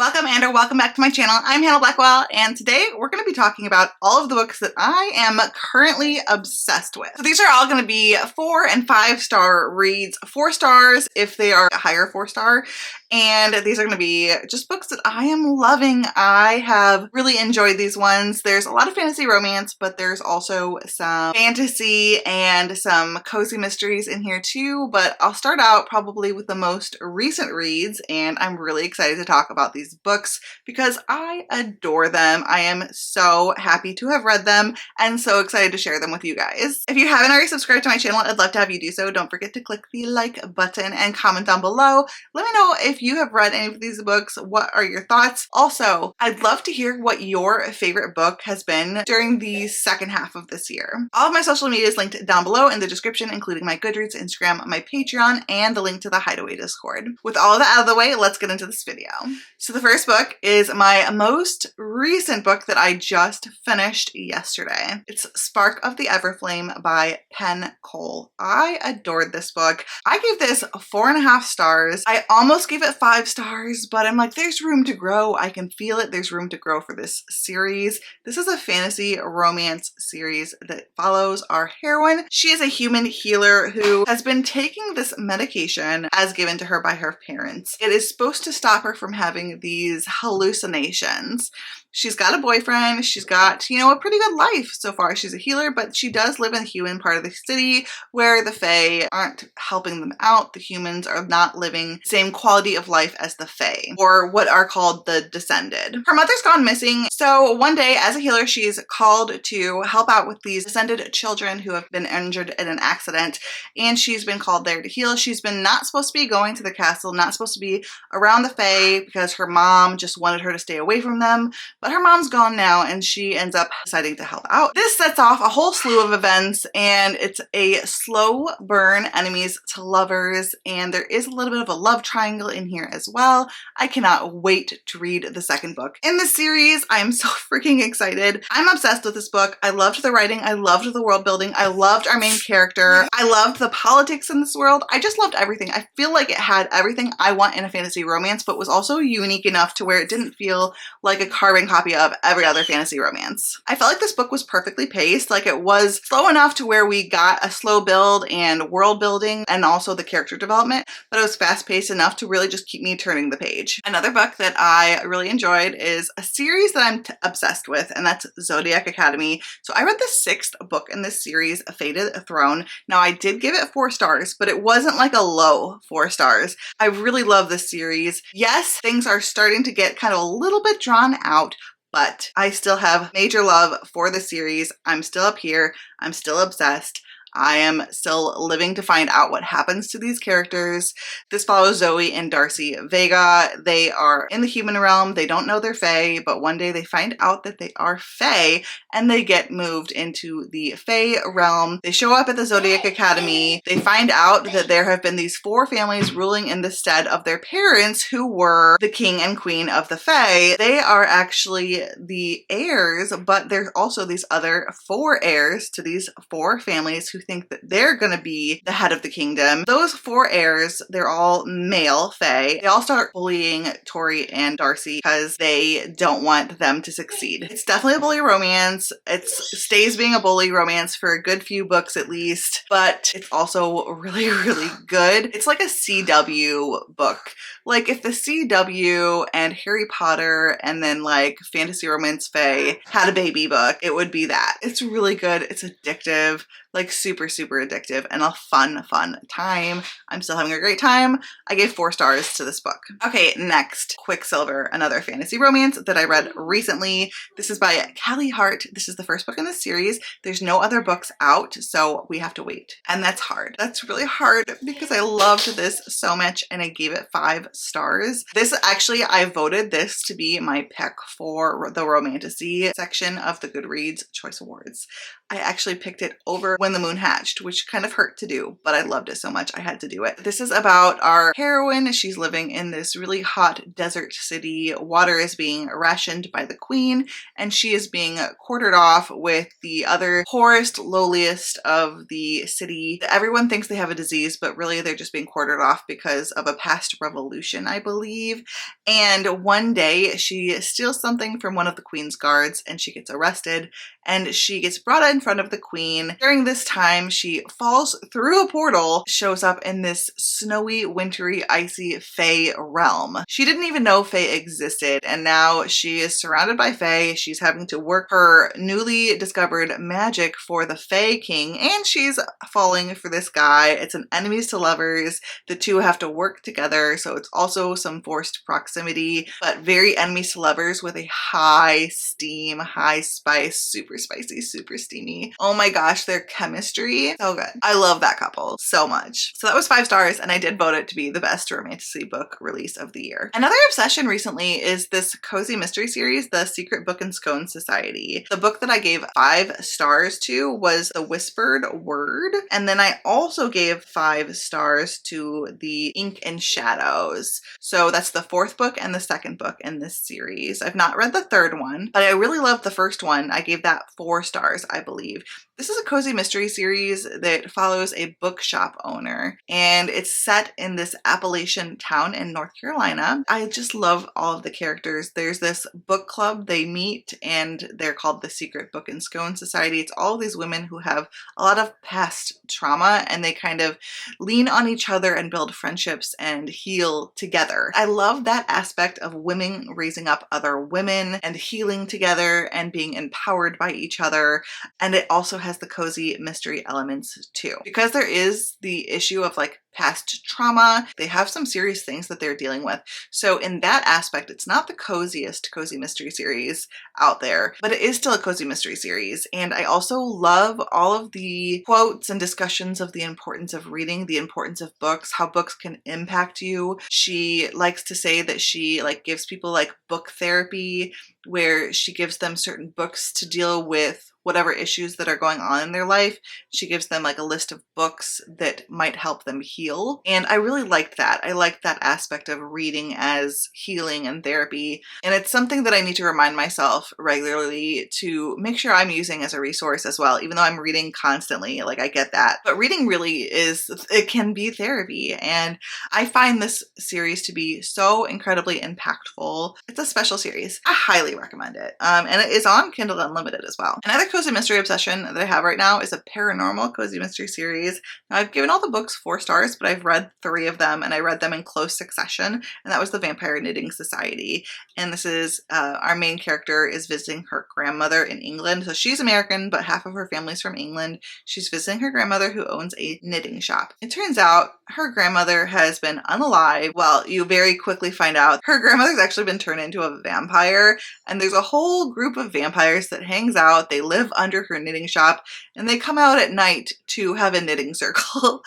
Welcome or welcome back to my channel. I'm Hannah Blackwell, and today we're going to be talking about all of the books that I am currently obsessed with. So these are all going to be 4 and 5 star reads. 4 stars if they are a higher 4-star, and these are going to be just books that I am loving. I have really enjoyed these ones. There's a lot of fantasy romance, but there's also some fantasy and some cozy mysteries in here too, but I'll start out probably with the most recent reads, and I'm really excited to talk about these books because I adore them. I am so happy to have read them and so excited to share them with you guys. If you haven't already subscribed to my channel, I'd love to have you do so. Don't forget to click the like button and comment down below. Let me know if you have read any of these books. What are your thoughts? Also, I'd love to hear what your favorite book has been during the second half of this year. All of my social media is linked down below in the description, including my Goodreads, Instagram, my Patreon, and the link to the Hideaway Discord. With all of that out of the way, let's get into this video. So the first book is my most recent book that I just finished yesterday. It's Spark of the Everflame by Penn Cole. I adored this book. I gave this 4.5 stars. I almost gave it 5 stars, but I'm like, there's room to grow. I can feel it. There's room to grow for this series. This is a fantasy romance series that follows our heroine. She is a human healer who has been taking this medication as given to her by her parents. It is supposed to stop her from having these hallucinations. She's got a boyfriend, she's got, a pretty good life so far. She's a healer, but she does live in the human part of the city where the Fae aren't helping them out. The humans are not living the same quality of life as the Fae, or what are called the Descended. Her mother's gone missing, so one day as a healer, she's called to help out with these descended children who have been injured in an accident, and she's been called there to heal. She's been not supposed to be going to the castle, not supposed to be around the Fae because her mom just wanted her to stay away from them. But her mom's gone now and she ends up deciding to help out. This sets off a whole slew of events, and it's a slow burn enemies to lovers, and there is a little bit of a love triangle in here as well. I cannot wait to read the second book in this series. I am so freaking excited. I'm obsessed with this book. I loved the writing. I loved the world building. I loved our main character. I loved the politics in this world. I just loved everything. I feel like it had everything I want in a fantasy romance, but was also unique enough to where it didn't feel like a carbon copy of every other fantasy romance. I felt like this book was perfectly paced. Like, it was slow enough to where we got a slow build and world building and also the character development, but it was fast paced enough to really just keep me turning the page. Another book that I really enjoyed is a series that I'm obsessed with, and that's Zodiac Academy. So I read the 6th book in this series, Fated Throne. Now, I did give it 4 stars, but it wasn't like a low 4 stars. I really love this series. Yes, things are starting to get kind of a little bit drawn out, but I still have major love for the series. I'm still up here. I'm still obsessed. I am still living to find out what happens to these characters. This follows Zoe and Darcy Vega. They are in the human realm. They don't know they're Fae, but one day they find out that they are Fae, and they get moved into the Fae realm. They show up at the Zodiac Academy. They find out that there have been these 4 families ruling in the stead of their parents, who were the king and queen of the Fae. They are actually the heirs, but there's also these other 4 heirs to these 4 families who think that they're gonna be the head of the kingdom. Those 4 heirs, they're all male Fae. They all start bullying Tori and Darcy because they don't want them to succeed. It's definitely a bully romance. It stays being a bully romance for a good few books at least, but it's also really, really good. It's like a CW book. Like, if the CW and Harry Potter and then like Fantasy Romance Fae had a baby book, it would be that. It's really good. It's addictive. Like, super, super addictive and a fun time. I'm still having a great time. I gave 4 stars to this book. Okay, next, Quicksilver, another fantasy romance that I read recently. This is by Callie Hart. This is the first book in the series. There's no other books out, so we have to wait. And that's hard. That's really hard because I loved this so much and I gave it 5 stars. This actually, I voted this to be my pick for the Romantasy section of the Goodreads Choice Awards. I actually picked it over when the moon hatched, which kind of hurt to do, but I loved it so much I had to do it. This is about our heroine. She's living in this really hot desert city. Water is being rationed by the queen, and she is being quartered off with the other poorest, lowliest of the city. Everyone thinks they have a disease, but really they're just being quartered off because of a past revolution, I believe. And one day she steals something from one of the queen's guards and she gets arrested, and she gets brought in front of the queen. During this time, she falls through a portal, shows up in this snowy, wintry, icy Fae realm. She didn't even know Fae existed, and now she is surrounded by Fae. She's having to work her newly discovered magic for the Fae King, and she's falling for this guy. It's an enemies to lovers. The two have to work together, so it's also some forced proximity, but very enemies to lovers with a high steam, high spice, super spicy, super steamy. Oh my gosh, their chemistry, so good. I love that couple so much. So that was 5 stars, and I did vote it to be the best Romantasy book release of the year. Another obsession recently is this cozy mystery series, The Secret Book and Scone Society. The book that I gave 5 stars to was The Whispered Word, and then I also gave 5 stars to The Ink and Shadows. So that's the 4th book and the 2nd book in this series. I've not read the 3rd one, but I really loved the 1st one. I gave that 4 stars, I believe. This is a cozy mystery series that follows a bookshop owner, and it's set in this Appalachian town in North Carolina. I just love all of the characters. There's this book club they meet, and they're called the Secret Book and Scone Society. It's all of these women who have a lot of past trauma, and they kind of lean on each other and build friendships and heal together. I love that aspect of women raising up other women and healing together and being empowered by each other, and it also has the cozy mystery elements too. Because there is the issue of like past trauma, they have some serious things that they're dealing with. So in that aspect, it's not the coziest cozy mystery series out there, but it is still a cozy mystery series. And I also love all of the quotes and discussions of the importance of reading, the importance of books, how books can impact you. She likes to say that she like gives people like book therapy, where she gives them certain books to deal with whatever issues that are going on in their life. She gives them like a list of books that might help them heal. And I really liked that. I liked that aspect of reading as healing and therapy. And it's something that I need to remind myself regularly to make sure I'm using as a resource as well, even though I'm reading constantly, like I get that. But reading really is, it can be therapy. And I find this series to be so incredibly impactful. It's a special series. I highly recommend it. And it is on Kindle Unlimited as well. Another cozy mystery obsession that I have right now is a paranormal cozy mystery series. Now, I've given all the books 4 stars, but I've read 3 of them, and I read them in close succession, and that was The Vampire Knitting Society. And this is, our main character is visiting her grandmother in England. So she's American, but half of her family's from England. She's visiting her grandmother who owns a knitting shop. It turns out her grandmother has been unalive. Well, you very quickly find out her grandmother's actually been turned into a vampire, and there's a whole group of vampires that hangs out. They live under her knitting shop, and they come out at night to have a knitting circle.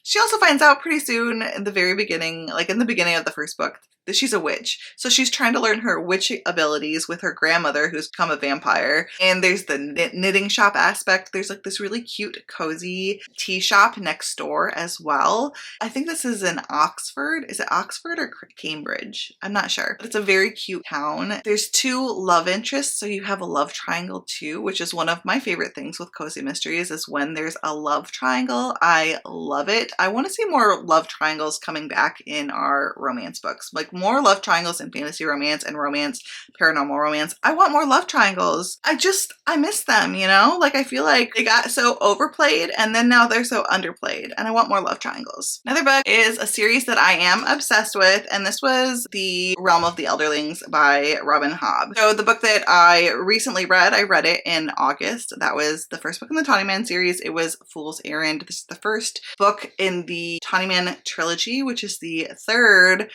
She also finds out pretty soon in the very beginning, like in the beginning of the 1st book, that she's a witch. So she's trying to learn her witch abilities with her grandmother who's become a vampire. And there's the knitting shop aspect. There's like this really cute, cozy tea shop next door as well. I think this is in Oxford. Is it Oxford or Cambridge? I'm not sure, but it's a very cute town. There's 2 love interests, so you have a love triangle too, which is one of my favorite things with cozy mysteries is when there's a love triangle. I love it. I want to see more love triangles coming back in our romance books. Like more love triangles in fantasy romance and romance, paranormal romance. I want more love triangles. I miss them, you know? Like I feel like they got so overplayed and then now they're so underplayed, and I want more love triangles. Another book is a series that I am obsessed with, and this was The Realm of the Elderlings by Robin Hobb. So the book that I recently read, I read it in August. That was the 1st book in the Tawny Man series. It was Fool's Errand. This is the 1st book in the Tawny Man trilogy, which is the 3rd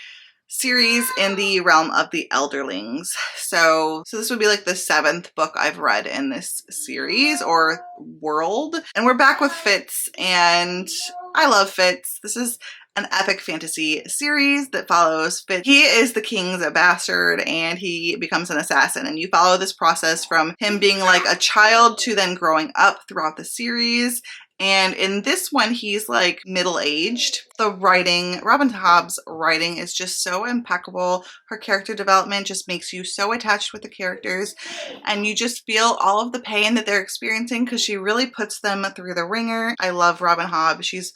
series in the Realm of the Elderlings. So this would be like the 7th book I've read in this series or world. And we're back with Fitz, and I love Fitz. This is an epic fantasy series that follows Fitz. He is the king's bastard and he becomes an assassin, and you follow this process from him being like a child to then growing up throughout the series. And in this one, he's like middle-aged. The writing, Robin Hobb's writing is just so impeccable. Her character development just makes you so attached with the characters, and you just feel all of the pain that they're experiencing because she really puts them through the ringer. I love Robin Hobb. She's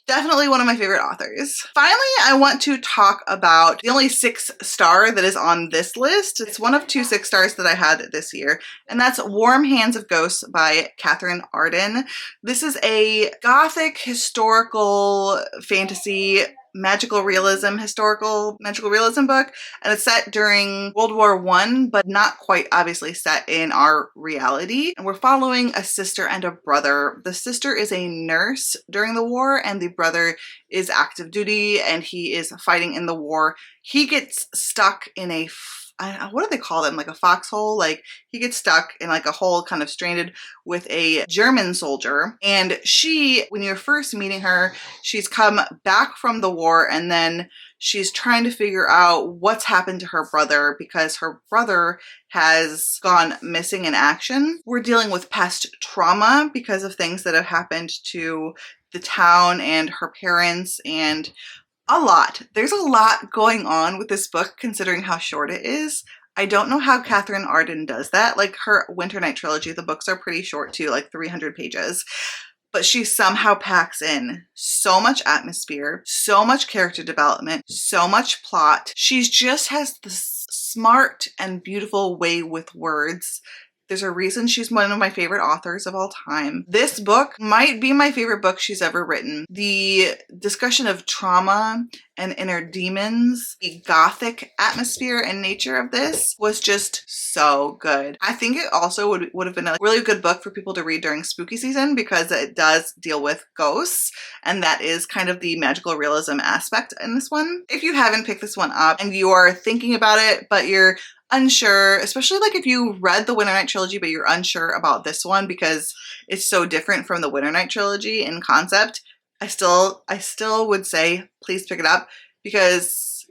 definitely one of my favorite authors. Finally, I want to talk about the only 6-star that is on this list. It's one of 2 6-stars that I had this year, and that's Warm Hands of Ghosts by Katherine Arden. This is a gothic historical fantasy magical realism book, and it's set during World War I, but not quite obviously set in our reality. And we're following a sister and a brother. The sister is a nurse during the war, and the brother is active duty, and he is fighting in the war. He gets stuck in a what do they call them? Like a foxhole? Like he gets stuck in like a hole, kind of stranded with a German soldier. And she, when you're first meeting her, she's come back from the war, and then she's trying to figure out what's happened to her brother because her brother has gone missing in action. We're dealing with past trauma because of things that have happened to the town and her parents, and a lot. There's a lot going on with this book considering how short it is. I don't know how Katherine Arden does that. Like her Winter Night trilogy, the books are pretty short too, like 300 pages. But she somehow packs in so much atmosphere, so much character development, so much plot. She just has this smart and beautiful way with words. There's a reason she's one of my favorite authors of all time. This book might be my favorite book she's ever written. The discussion of trauma and inner demons, the gothic atmosphere and nature of this was just so good. I think it also would have been a really good book for people to read during spooky season because it does deal with ghosts, and that is kind of the magical realism aspect in this one. If you haven't picked this one up and you are thinking about it, but you're unsure, especially like if you read the Winter Night trilogy but you're unsure about this one because it's so different from the Winter Night trilogy in concept, I still would say please pick it up because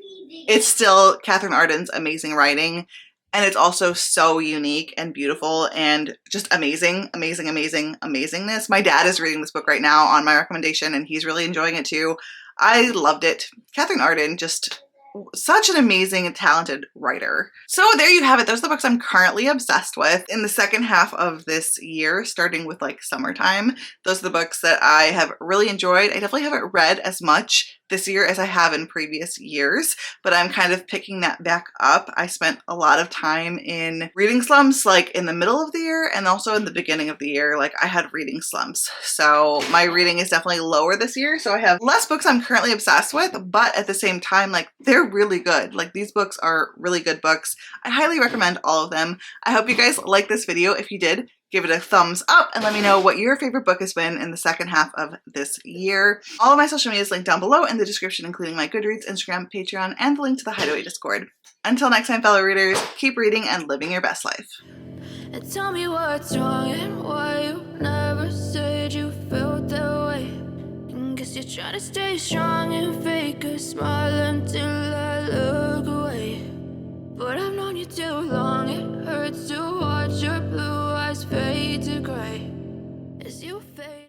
it's still Katherine Arden's amazing writing, and it's also so unique and beautiful and just amazingness. My dad is reading this book right now on my recommendation, and he's really enjoying it too. I loved it. Katherine Arden, just such an amazing and talented writer. So there you have it. Those are the books I'm currently obsessed with. In the second half of this year, starting with like summertime, those are the books that I have really enjoyed. I definitely haven't read as much this year as I have in previous years, but I'm kind of picking that back up. I spent a lot of time in reading slumps, like in the middle of the year and also in the beginning of the year. Like I had reading slumps. So my reading is definitely lower this year. So I have less books I'm currently obsessed with, but at the same time, like they're really good. Like these books are really good books. I highly recommend all of them. I hope you guys like this video. If you did, give it a thumbs up and let me know what your favorite book has been in the second half of this year. All of my social media is linked down below in the description, including my Goodreads, Instagram, Patreon, and the link to the Hideaway Discord. Until next time, fellow readers, keep reading and living your best life. And tell me what's wrong and why you never said you felt that way. And guess you're trying to stay strong and fake a smile until I look away. But I've known you too long, it hurts to